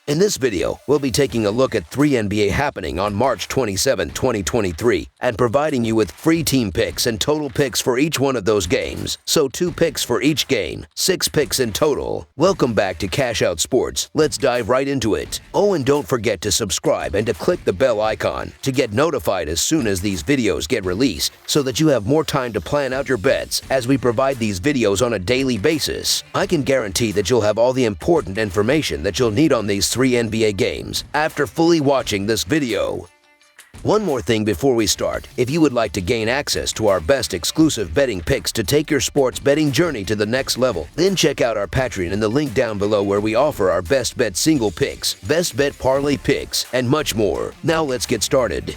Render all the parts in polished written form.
In this video, we'll be taking a look at 3 NBA happening on March 27, 2023, and providing you with free team picks and total picks for each one of those games. So 2 picks for each game, 6 picks in total. Welcome back to Cash Out Sports. Let's dive right into it. Oh, and don't forget to subscribe and to click the bell icon to get notified as soon as these videos get released, so that you have more time to plan out your bets as we provide these videos on a daily basis. I can guarantee that you'll have all the important information that you'll need on these 3 NBA games after fully watching this video. One more thing before we start. If you would like to gain access to our best exclusive betting picks to take your sports betting journey to the next level, then check out our Patreon in the link down below, where we offer our best bet single picks, best bet parlay picks, and much more. Now let's get started.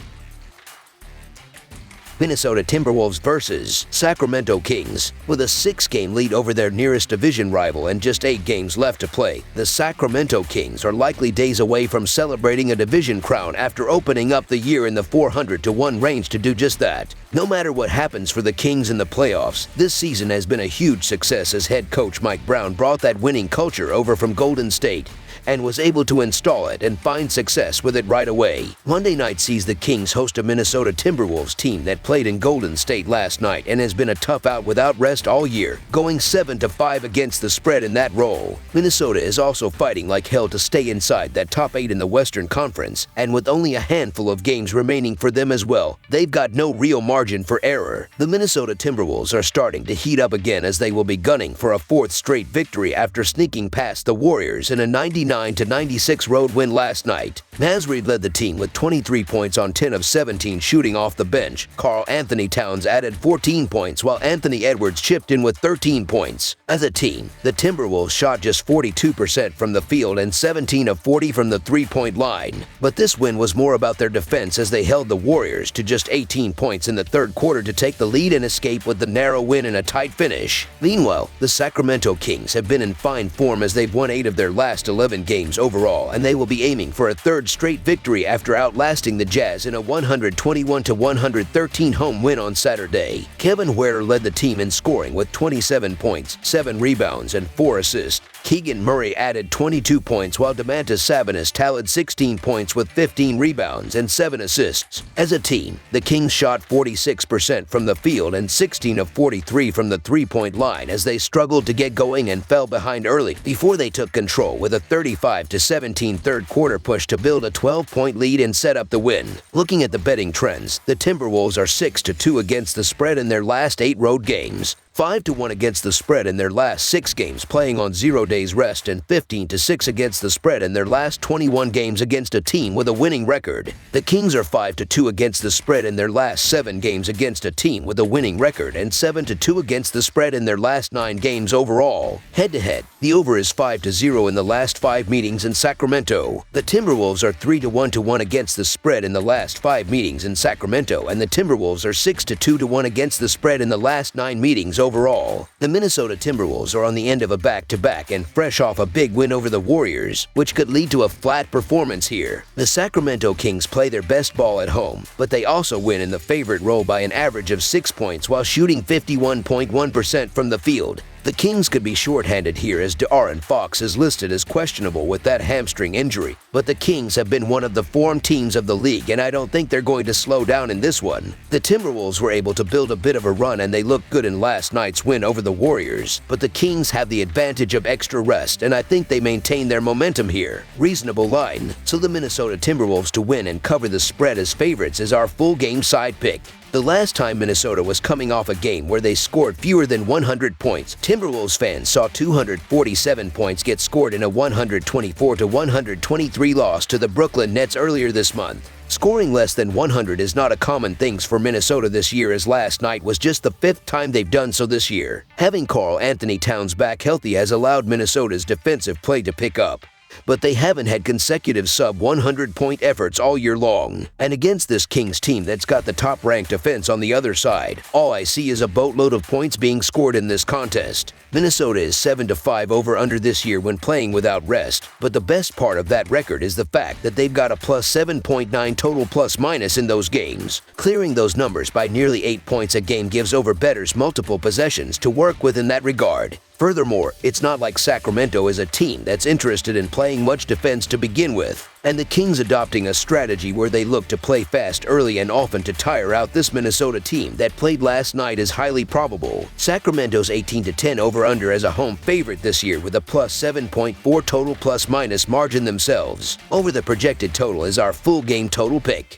Minnesota Timberwolves versus Sacramento Kings. With a 6-game lead over their nearest division rival and just 8 games left to play, the Sacramento Kings are likely days away from celebrating a division crown after opening up the year in the 400-1 range to do just that. No matter what happens for the Kings in the playoffs, this season has been a huge success as head coach Mike Brown brought that winning culture over from Golden State and was able to install it and find success with it right away. Monday night sees the Kings host a Minnesota Timberwolves team that played in Golden State last night and has been a tough out without rest all year, going 7-5 against the spread in that role. Minnesota is also fighting like hell to stay inside that top 8 in the Western Conference, and with only a handful of games remaining for them as well, they've got no real margin for error. The Minnesota Timberwolves are starting to heat up again as they will be gunning for a 4th straight victory after sneaking past the Warriors in a 99-96 road win last night. Naz Reid led the team with 23 points on 10 of 17 shooting off the bench. Karl Anthony Towns added 14 points, while Anthony Edwards chipped in with 13 points. As a team, the Timberwolves shot just 42% from the field and 17 of 40 from the three-point line. But this win was more about their defense, as they held the Warriors to just 18 points in the third quarter to take the lead and escape with the narrow win and a tight finish. Meanwhile, the Sacramento Kings have been in fine form as they've won 8 of their last 11 games overall, and they will be aiming for a 3rd straight victory after outlasting the Jazz in a 121-113 home win on Saturday. Kevin Huerter led the team in scoring with 27 points, 7 rebounds, and 4 assists. Keegan Murray added 22 points, while Domantas Sabonis tallied 16 points with 15 rebounds and 7 assists. As a team, the Kings shot 46% from the field and 16 of 43 from the three-point line as they struggled to get going and fell behind early before they took control with a 35-17 third-quarter push to build a 12-point lead and set up the win. Looking at the betting trends, the Timberwolves are 6-2 against the spread in their last 8 road games, 5-1 against the spread in their last 6 games playing on 0 days rest, and 15-6 against the spread in their last 21 games against a team with a winning record. The Kings are 5-2 against the spread in their last 7 games against a team with a winning record, and 7-2 against the spread in their last 9 games overall. Head-to-head, the over is 5-0 in the last 5 meetings in Sacramento. The Timberwolves are 3-1 against the spread in the last 5 meetings in Sacramento, and the Timberwolves are 6-2 against the spread in the last 9 meetings overall. The Minnesota Timberwolves are on the end of a back-to-back and fresh off a big win over the Warriors, which could lead to a flat performance here. The Sacramento Kings play their best ball at home, but they also win in the favorite role by an average of 6 points while shooting 51.1% from the field. The Kings could be shorthanded here, as De'Aaron Fox is listed as questionable with that hamstring injury, but the Kings have been one of the form teams of the league, and I don't think they're going to slow down in this one. The Timberwolves were able to build a bit of a run, and they looked good in last night's win over the Warriors, but the Kings have the advantage of extra rest, and I think they maintain their momentum here. Reasonable line, so the Minnesota Timberwolves to win and cover the spread as favorites is our full game side pick. The last time Minnesota was coming off a game where they scored fewer than 100 points, Timberwolves fans saw 247 points get scored in a 124-123 loss to the Brooklyn Nets earlier this month. Scoring less than 100 is not a common thing for Minnesota this year, as last night was just the 5th time they've done so this year. Having Karl Anthony Towns back healthy has allowed Minnesota's defensive play to pick up, but they haven't had consecutive sub-100-point efforts all year long. And against this Kings team that's got the top-ranked defense on the other side, all I see is a boatload of points being scored in this contest. Minnesota is 7-5 over-under this year when playing without rest, but the best part of that record is the fact that they've got a plus 7.9 total plus-minus in those games. Clearing those numbers by nearly 8 points a game gives over bettors multiple possessions to work with in that regard. Furthermore, it's not like Sacramento is a team that's interested in playing much defense to begin with, and the Kings adopting a strategy where they look to play fast early and often to tire out this Minnesota team that played last night is highly probable. Sacramento's 18-10 over-under as a home favorite this year with a plus 7.4 total plus-minus margin themselves. Over the projected total is our full game total pick.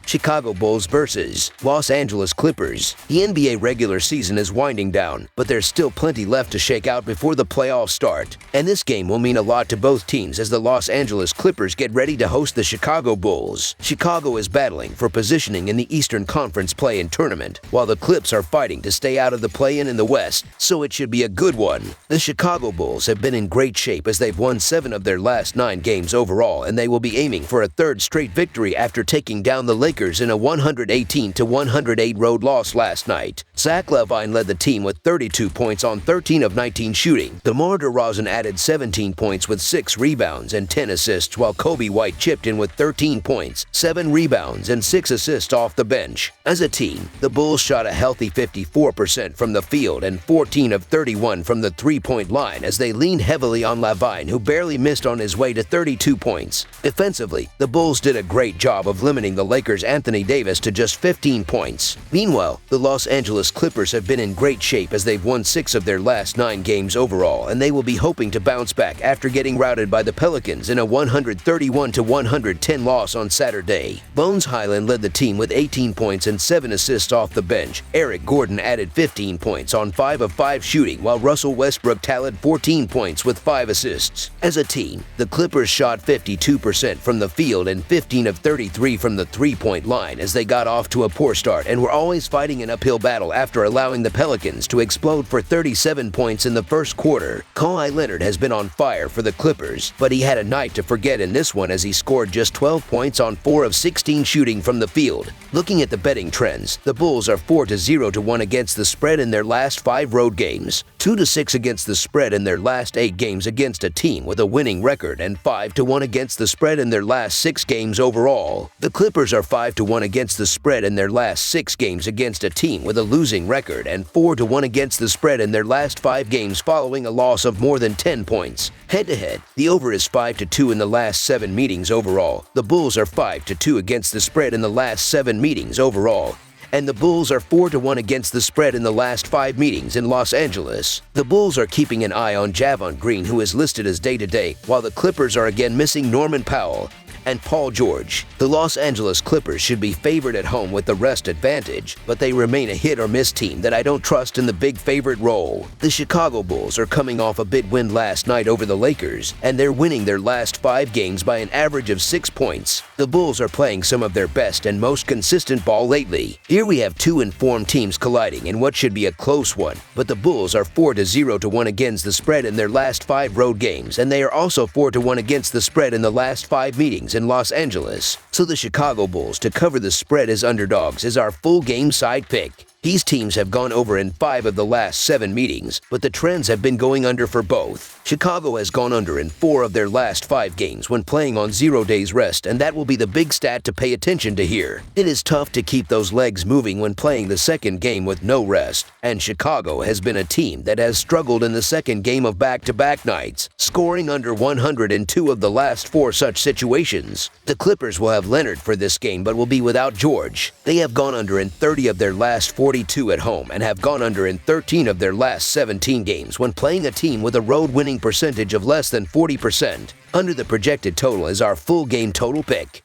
Chicago Bulls versus Los Angeles Clippers. The NBA regular season is winding down, but there's still plenty left to shake out before the playoffs start. And this game will mean a lot to both teams as the Los Angeles Clippers get ready to host the Chicago Bulls. Chicago is battling for positioning in the Eastern Conference play-in tournament, while the Clips are fighting to stay out of the play-in in the West, so it should be a good one. The Chicago Bulls have been in great shape as they've won 7 of their last 9 games overall, and they will be aiming for a third straight victory after taking down the Lakers in a 118-108 road loss last night. Zach LaVine led the team with 32 points on 13 of 19 shooting. DeMar DeRozan added 17 points with 6 rebounds and 10 assists, while Kobe White chipped in with 13 points, 7 rebounds, and 6 assists off the bench. As a team, the Bulls shot a healthy 54% from the field and 14 of 31 from the three-point line as they leaned heavily on LaVine, who barely missed on his way to 32 points. Defensively, the Bulls did a great job of limiting the Lakers' Anthony Davis to just 15 points. Meanwhile, the Los Angeles Clippers have been in great shape as they've won 6 of their last 9 games overall, and they will be hoping to bounce back after getting routed by the Pelicans in a 131-110 loss on Saturday. Bones Highland led the team with 18 points and 7 assists off the bench. Eric Gordon added 15 points on 5 of 5 shooting, while Russell Westbrook tallied 14 points with 5 assists. As a team, the Clippers shot 52% from the field and 15 of 33 from the three-point line as they got off to a poor start and were always fighting an uphill battle after allowing the Pelicans to explode for 37 points in the first quarter. Kawhi Leonard has been on fire for the Clippers, but he had a night to forget in this one as he scored just 12 points on 4 of 16 shooting from the field. Looking at the betting trends, the Bulls are 4-0-1 against the spread in their last 5 road games, 2-6 against the spread in their last 8 games against a team with a winning record, and 5-1 against the spread in their last 6 games overall. The Clippers are 5-1 against the spread in their last 6 games against a team with a losing record, and 4-1 against the spread in their last 5 games following a loss of more than 10 points. Head-to-head, the over is 5-2 in the last 7 meetings overall. The Bulls are 5-2 against the spread in the last 7 meetings overall, and the Bulls are 4-1 against the spread in the last 5 meetings in Los Angeles. The Bulls are keeping an eye on Javon Green, who is listed as day-to-day, while the Clippers are again missing Norman Powell and Paul George. The Los Angeles Clippers should be favored at home with the rest advantage, but they remain a hit-or-miss team that I don't trust in the big favorite role. The Chicago Bulls are coming off a big win last night over the Lakers, and they're winning their last 5 games by an average of 6 points. The Bulls are playing some of their best and most consistent ball lately. Here we have 2 informed teams colliding in what should be a close one, but the Bulls are 4-0-1 against the spread in their last 5 road games, and they are also 4-1 against the spread in the last 5 meetings in Los Angeles. So the Chicago Bulls to cover the spread as underdogs is our full game side pick. These teams have gone over in 5 of the last 7 meetings, but the trends have been going under for both. Chicago has gone under in 4 of their last 5 games when playing on 0 days rest, and that will be the big stat to pay attention to here. It is tough to keep those legs moving when playing the second game with no rest, and Chicago has been a team that has struggled in the second game of back-to-back nights, scoring under 100 in 2 of the last 4 such situations. The Clippers will have Leonard for this game but will be without George. They have gone under in 30 of their last 42 at home and have gone under in 13 of their last 17 games when playing a team with a road winning percentage of less than 40%. Under the projected total is our full game total pick.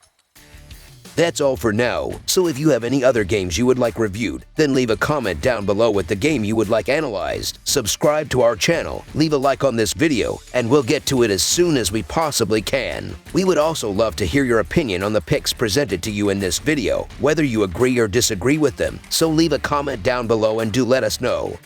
That's all for now, so if you have any other games you would like reviewed, then leave a comment down below with the game you would like analyzed. Subscribe to our channel, leave a like on this video, and we'll get to it as soon as we possibly can. We would also love to hear your opinion on the picks presented to you in this video, whether you agree or disagree with them, so leave a comment down below and do let us know.